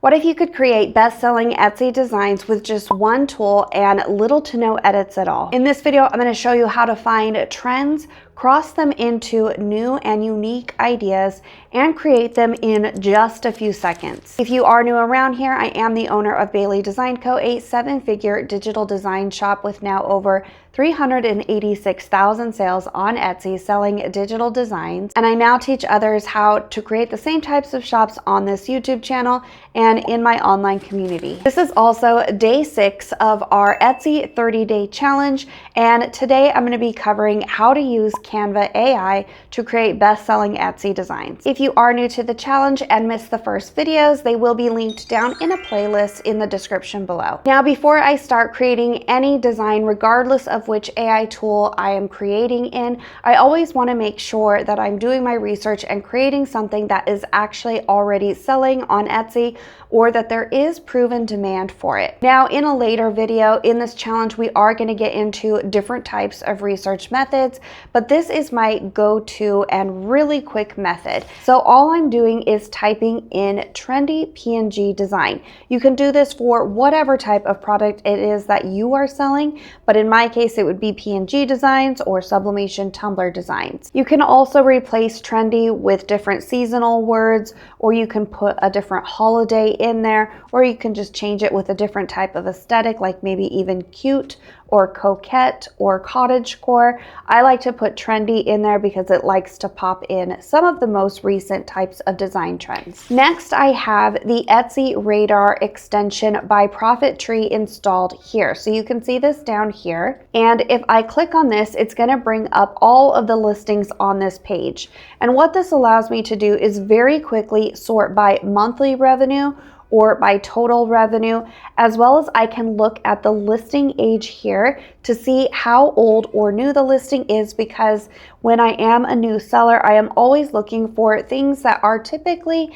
What if you could create best-selling Etsy designs with just one tool and little to no edits at all? In this video, I'm going to show you how to find trends, cross them into new and unique ideas, and create them in just a few seconds. If you are new around here, I am the owner of Bailey Design Co., a seven-figure digital design shop with now over 386,000 sales on Etsy selling digital designs. And I now teach others how to create the same types of shops on this YouTube channel and in my online community. This is also day 6 of our Etsy 30-day challenge. And today I'm going to be covering how to use Canva AI to create best-selling Etsy designs. If you are new to the challenge and missed the first videos, they will be linked down in a playlist in the description below. Now, before I start creating any design, regardless of which AI tool I am creating in, I always want to make sure that I'm doing my research and creating something that is actually already selling on Etsy or that there is proven demand for it. Now, in a later video in this challenge, we are going to get into different types of research methods, but this is my go-to and really quick method. So all I'm doing is typing in trendy PNG design. You can do this for whatever type of product it is that you are selling, but in my case, it would be PNG designs or sublimation tumbler designs. You can also replace trendy with different seasonal words, or you can put a different holiday in there, or you can just change it with a different type of aesthetic, like maybe even cute or coquette or cottagecore. I like to put trendy in there because it likes to pop in some of the most recent types of design trends. Next, I have the Etsy Radar extension by Profit Tree installed here. So you can see this down here. And if I click on this, it's going to bring up all of the listings on this page. And what this allows me to do is very quickly sort by monthly revenue or by total revenue, as well as I can look at the listing age here to see how old or new the listing is, because when I am a new seller, I am always looking for things that are typically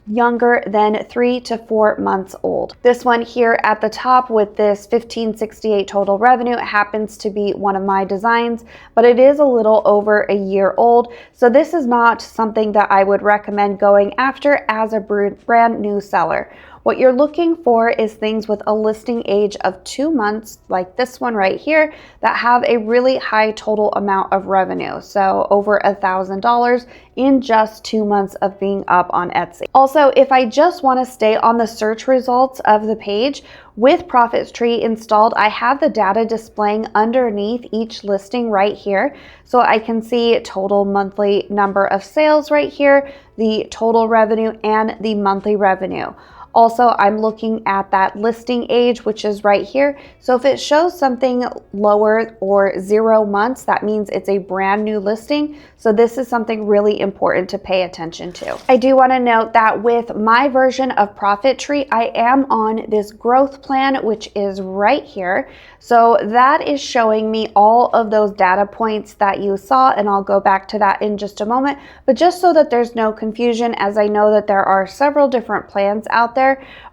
younger than 3 to 4 months old. This one here at the top with this 1568 total revenue happens to be one of my designs, but it is a little over a year old. So this is not something that I would recommend going after as a brand new seller. What you're looking for is things with a listing age of 2 months, like this one right here, that have a really high total amount of revenue. So over $1,000 in just 2 months of being up on Etsy. Also, if I just want to stay on the search results of the page, with Profit Tree installed, I have the data displaying underneath each listing right here. So I can see total monthly number of sales right here, the total revenue, and the monthly revenue. Also, I'm looking at that listing age, which is right here. So if it shows something lower or 0 months, that means it's a brand new listing. So this is something really important to pay attention to. I do want to note that with my version of Profit Tree, I am on this growth plan, which is right here. So that is showing me all of those data points that you saw, and I'll go back to that in just a moment. But just so that there's no confusion, as I know that there are several different plans out there,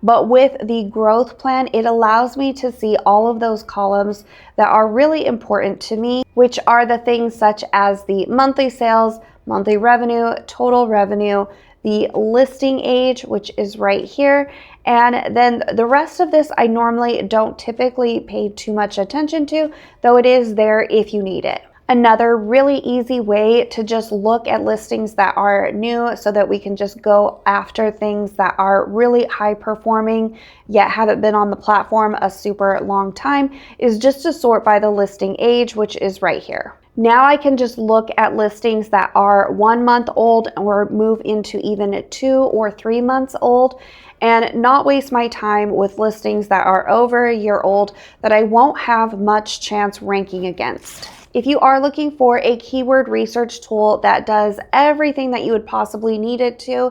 but with the growth plan, it allows me to see all of those columns that are really important to me, which are the things such as the monthly sales, monthly revenue, total revenue, the listing age, which is right here. And then the rest of this, I normally don't typically pay too much attention to, though it is there if you need it. Another really easy way to just look at listings that are new so that we can just go after things that are really high performing yet haven't been on the platform a super long time is just to sort by the listing age, which is right here. Now I can just look at listings that are 1 month old or move into even 2 or 3 months old, and not waste my time with listings that are over a year old that I won't have much chance ranking against. If you are looking for a keyword research tool that does everything that you would possibly need it to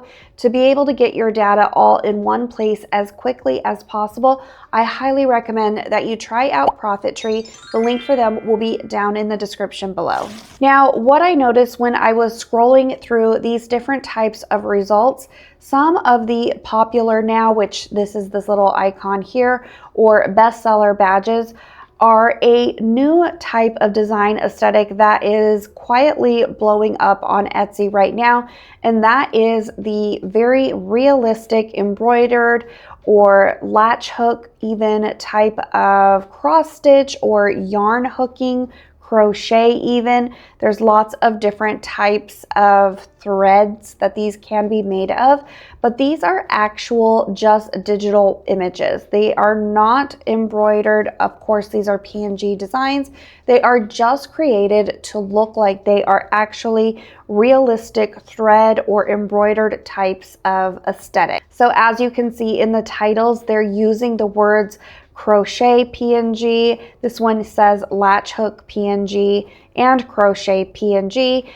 be able to get your data all in one place as quickly as possible, I highly recommend that you try out Profit Tree. The link for them will be down in the description below. Now, what I noticed when I was scrolling through these different types of results, some of the popular now, which this is this little icon here, or bestseller badges, are a new type of design aesthetic that is quietly blowing up on Etsy right now, and that is the very realistic embroidered or latch hook even type of cross stitch or yarn hooking, crochet even. There's lots of different types of threads that these can be made of, but these are actual just digital images. They are not embroidered. Of course, these are PNG designs. They are just created to look like they are actually realistic thread or embroidered types of aesthetic. So as you can see in the titles, they're using the words crochet PNG. This one says latch hook PNG and crochet PNG.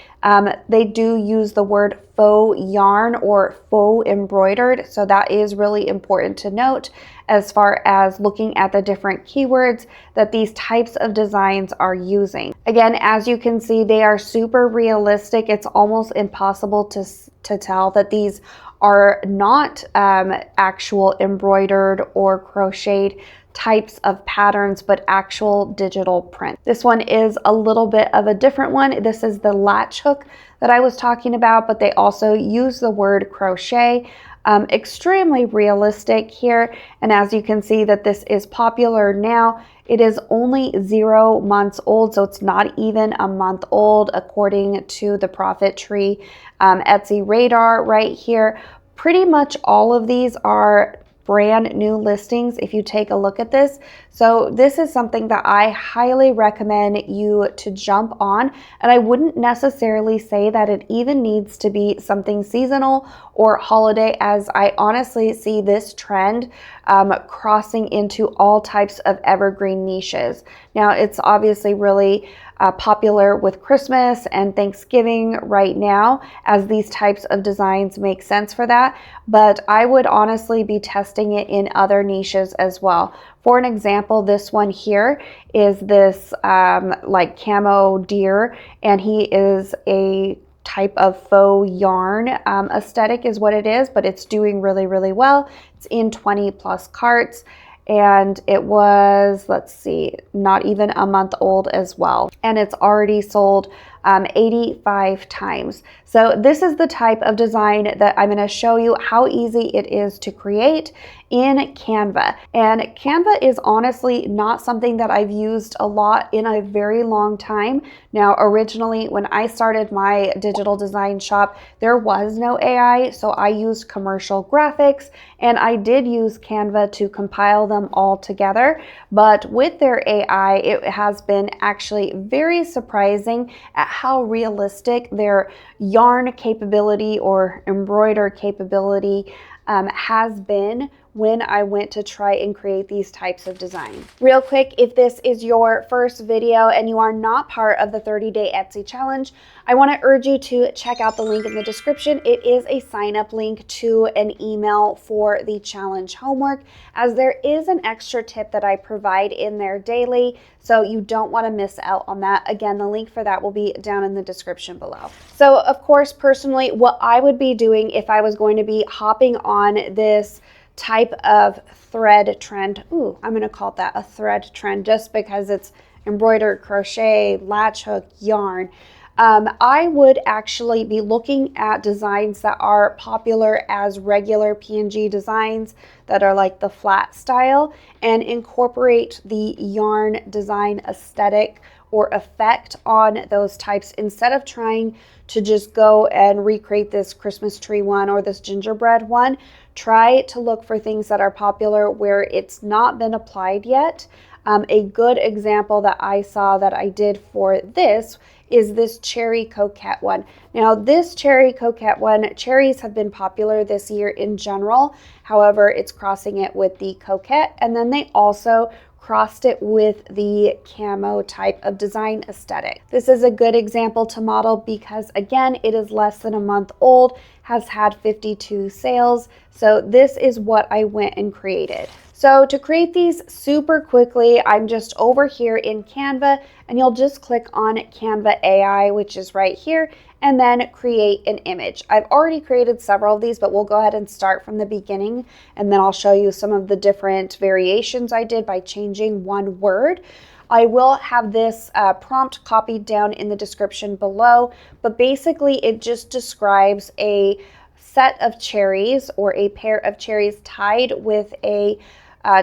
They do use the word faux yarn or faux embroidered, so that is really important to note as far as looking at the different keywords that these types of designs are using. Again, as you can see, they are super realistic. It's almost impossible to tell that these are not actual embroidered or crocheted types of patterns, but actual digital print. This one is a little bit of a different one. This is the latch hook that I was talking about, but they also use the word crochet. Extremely realistic here, and as you can see that this is popular now. It is only 0 months old, so it's not even a month old according to the Profit Tree Etsy radar right here. Pretty much all of these are brand new listings if you take a look at this. So this is something that I highly recommend you to jump on, and I wouldn't necessarily say that it even needs to be something seasonal or holiday, as I honestly see this trend crossing into all types of evergreen niches. Now it's obviously really popular with Christmas and Thanksgiving right now, as these types of designs make sense for that, but I would honestly be testing it in other niches as well. For an example, this one here is this like camo deer, and he is a type of faux yarn aesthetic is what it is, but it's doing really, really well. It's in 20 plus carts, and it was, let's see, not even a month old as well, and it's already sold 85 times. So this is the type of design that I'm going to show you how easy it is to create in Canva. And Canva is honestly not something that I've used a lot in a very long time. Now, originally when I started my digital design shop, there was no AI, so I used commercial graphics, and I did use Canva to compile them all together. But with their AI, it has been actually very surprising at how realistic their yarn capability or embroider capability has been when I went to try and create these types of designs. Real quick, if this is your first video and you are not part of the 30-day Etsy challenge, I want to urge you to check out the link in the description. It is a sign-up link to an email for the challenge homework, as there is an extra tip that I provide in there daily, so you don't want to miss out on that. Again, the link for that will be down in the description below. So of course, personally, what I would be doing if I was going to be hopping on this type of thread trend. Ooh, I'm going to call that a thread trend just because it's embroidered, crochet, latch hook, yarn. I would actually be looking at designs that are popular as regular PNG designs that are like the flat style, and incorporate the yarn design aesthetic or effect on those types, instead of trying to just go and recreate this Christmas tree one or this gingerbread one. Try to look for things that are popular where it's not been applied yet. A good example that I saw that I did for this is this cherry coquette one. Now this cherry coquette one, cherries have been popular this year in general. However, it's crossing it with the coquette, and then they also crossed it with the camo type of design aesthetic. This is a good example to model because, again, it is less than a month old. has had 52 sales. So this is what I went and created. So to create these super quickly, I'm just over here in Canva, and you'll just click on Canva AI, which is right here, and then create an image. I've already created several of these, but we'll go ahead and start from the beginning, and then I'll show you some of the different variations I did by changing one word. I will have this prompt copied down in the description below, but basically it just describes a set of cherries or a pair of cherries tied with a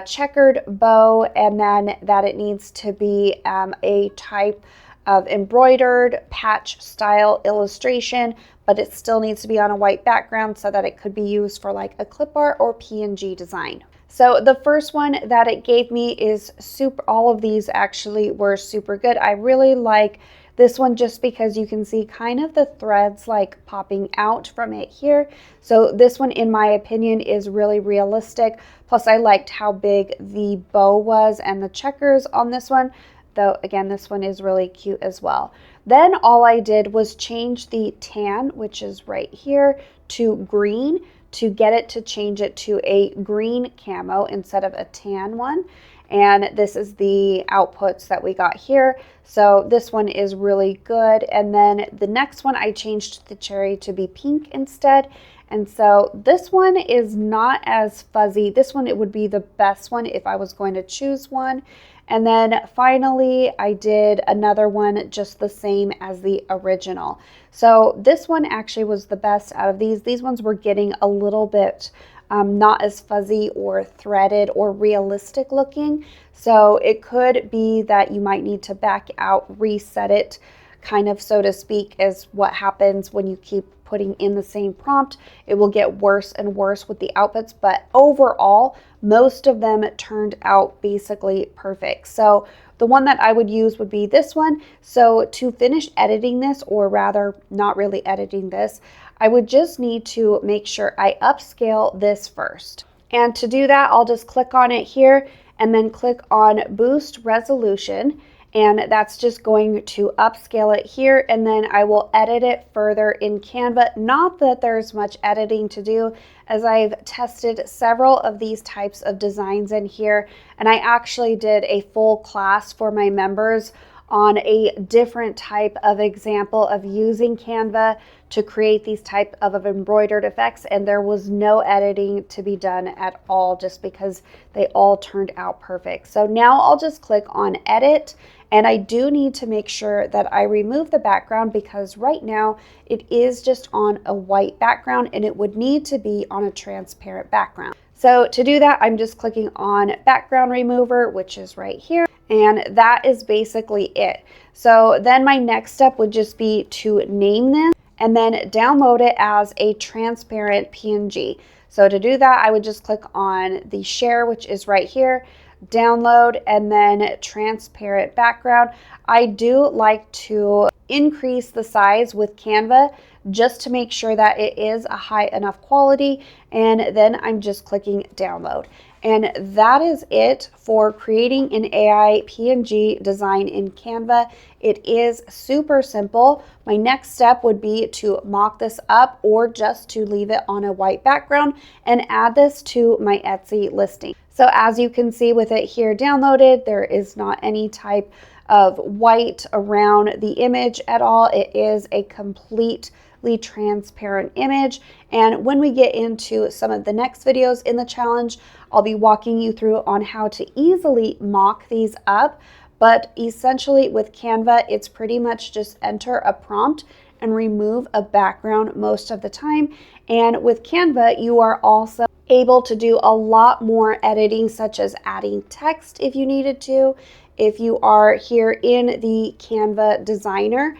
checkered bow, and then that it needs to be a type of embroidered patch style illustration, but it still needs to be on a white background so that it could be used for like a clip art or PNG design. So the first one that it gave me is super, all of these actually were super good. I really like this one just because you can see kind of the threads like popping out from it here. So this one, in my opinion, is really realistic. Plus I liked how big the bow was and the checkers on this one, though again, this one is really cute as well. Then all I did was change the tan, which is right here, to green, to get it to change it to a green camo instead of a tan one. And this is the outputs that we got here. So this one is really good. And then the next one, I changed the cherry to be pink instead. And so this one is not as fuzzy. This one, it would be the best one if I was going to choose one. And then finally, I did another one just the same as the original. So this one actually was the best out of these. These ones were getting a little bit not as fuzzy or threaded or realistic looking. So it could be that you might need to back out, reset it, kind of, so to speak, is what happens when you keep putting in the same prompt. It will get worse and worse with the outputs, but overall, most of them turned out basically perfect. So the one that I would use would be this one. So to finish editing this, or rather not really editing this, I would just need to make sure I upscale this first. And to do that, I'll just click on it here and then click on Boost Resolution. And that's just going to upscale it here, and then I will edit it further in Canva. Not that there's much editing to do, as I've tested several of these types of designs in here, and I actually did a full class for my members on a different type of example of using Canva to create these type of embroidered effects, and there was no editing to be done at all, just because they all turned out perfect. So now I'll just click on edit, and I do need to make sure that I remove the background, because right now it is just on a white background and it would need to be on a transparent background. So to do that, I'm just clicking on background remover, which is right here. And that is basically it. So then my next step would just be to name this and then download it as a transparent PNG. So to do that, I would just click on the share, which is right here, download, and then transparent background. I do like to increase the size with Canva just to make sure that it is a high enough quality, and then I'm just clicking download. And that is it for creating an AI PNG design in Canva. It is super simple. My next step would be to mock this up, or just to leave it on a white background and add this to my Etsy listing. So as you can see with it here downloaded, there is not any type of white around the image at all. It is a completely transparent image. And when we get into some of the next videos in the challenge, I'll be walking you through on how to easily mock these up. But essentially with Canva, it's pretty much just enter a prompt and remove a background most of the time. And with Canva, you are also able to do a lot more editing, such as adding text if you needed to. If you are here in the Canva designer,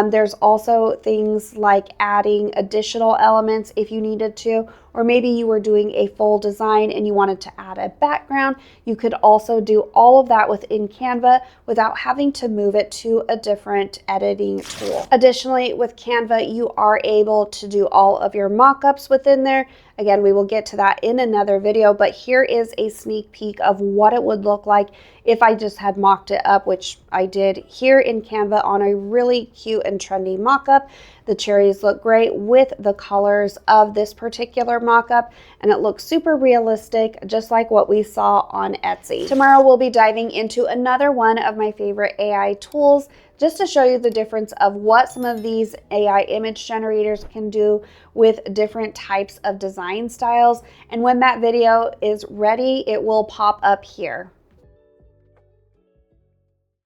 there's also things like adding additional elements if you needed to, or maybe you were doing a full design and you wanted to add a background. You could also do all of that within Canva without having to move it to a different editing tool. Additionally, with Canva, you are able to do all of your mock-ups within there. Again, we will get to that in another video, but here is a sneak peek of what it would look like if I just had mocked it up, which I did here in Canva on a really cute and trendy mock-up. The cherries look great with the colors of this particular mock-up, and it looks super realistic, just like what we saw on Etsy. Tomorrow we'll be diving into another one of my favorite AI tools, just to show you the difference of what some of these AI image generators can do with different types of design styles. And when that video is ready, it will pop up here.